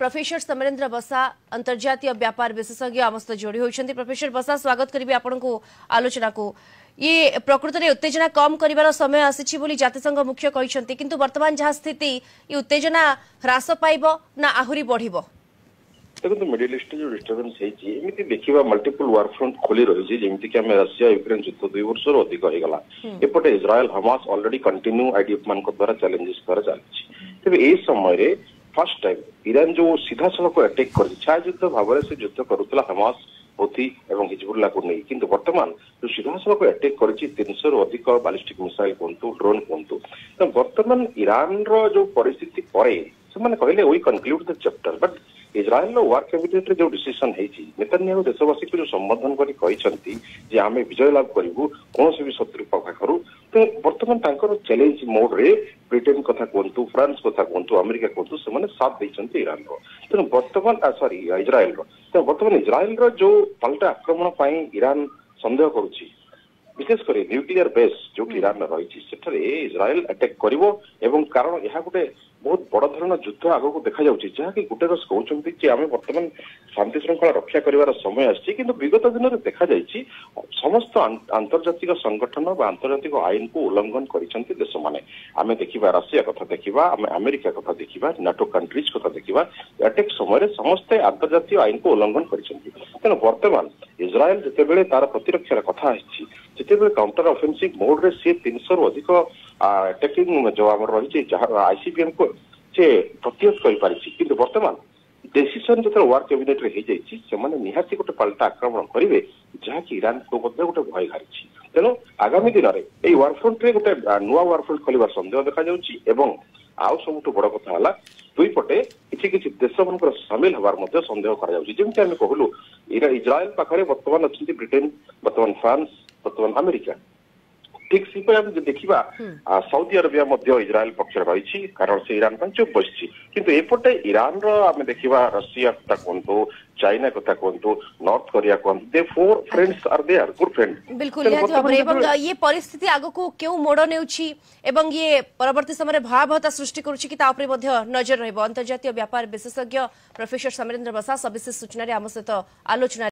Professor Samarendra बसा अंतर्जातीय व्यापार विशेषज्ञ आम सहित जोड़ी होती। प्रोफेसर बसा स्वागत करी आपण को आलोचना को। ये प्रकृत में उत्तेजना कम कर समय आसी जातिसंघ मुख्य कहते किंतु वर्तमान जहाँ स्थिति ये उत्तेजना ह्रास पाइब ना आहुरी बढ़िबो। देखो मिडिल ईस्ट जो डिस्टर्बेंस है देखा मल्टीपल वार फ्रंट खोली रही जमीक रशिया यूक्रेन युद्ध 2 वर्ष अधिक होगा एपटे Israel Hamas already continue IDF मान द्वारा चैलेंजेस द्वारा चलती तेज ए समय फर्स्ट टाइम ईरान जो सीधा सड़क अटैक कर छायुद्ध भाव से युद्ध करुला हमास हुथी एवं हिजबुल्ला को नहीं किंतु वर्तमान जो सीधा सड़क अटैक कर 300 रु अधिक बालिस्टिक मिसाइल कहतु ड्रोन कहतु तो वर्तमान ईरान जो परिस्थिति पर कहले we conclude the chapter but Israel war cabinet जो डिसीजन नेतन्याहू देशवासी को जो संबोधन कर आम विजय लाभ करूँ कौन भी शत्रु पाखु तो बर्तमान चैलेंज मोड रे ब्रिटेन कथा कहतु फ्रांस कथा कहतु अमेरिका कहतु से साथ देते ईरान तेणु बर्तमान सॉरी इज्राएल तो बर्तमान इज्राएल जो पलटा आक्रमण ईरान संदेह करुच्ची विशेषकर न्यूक्लियर बेस जो ईरान रही इज्राएल अटैक करिवो कारण यह गोटे बहुत बड़ धरण युद्ध आग को देखा जहाँकि गोटे कहते आम बर्तमान शांति श्रृंखला रक्षा कर समय आसी विगत दिन में देखा समस्त आंतर्जातिक संगठन आंतर्जातिक आईन को उल्लंघन करते देश मैंने आम देखा रशिया कथा देखा आम अमेरिका कथा देखा नाटो कंट्रीज कथा देखा अटैक समय समस्ते आंतर्जातिक आईन को उल्लंघन कर वर्तमान इज्राएल जिते तार प्रतिरक्षार कथा जिते काउंटर ऑफेंसिव मोड रे सी 300 रु अधिक अटैकिंग जो आम रही आईसीबीएम को प्रतिहत कर वर्तमान डिसीजन जो वार कैबिनेट रे निहाती गोटे पलटा आक्रमण करेंगे जहाँकि ईरान को गोटे भय घारी तेणु आगामी दिन में वार फ्रंट रे गोटे नुआ वार फ्रंट खोल संदेह देखा आउ सबुठ बड़ कथा दुई पटे किसी देश मान सामिल हबार संदेह करमी कहलु इज्राएल पाखे बर्तमान अच्छा ब्रिटेन बर्तमान फ्रांस बर्तमान अमेरिका ठीक सी देखा सऊदी अरेबिया इज्राएल पक्ष रही कारण से ईरान चुप बसी किंतु एपटे ईरान आम देखा रशिया कथा कहतु चाइना कथा कहतु नॉर्थ कोरिया कहतु they four friends are their good friend बिल्कुल ये परिस्थिति आग को क्यों मोड़ नेउछि एवं ये परवर्ती समय भयावहता सृष्टि करुछि कि तापरे मध्य नजर रहबो। अंतर्जातीय व्यापार विशेषज्ञ प्रोफेसर समरेन्द्र बसा सविशेष सूचना आम सहित आलोचना।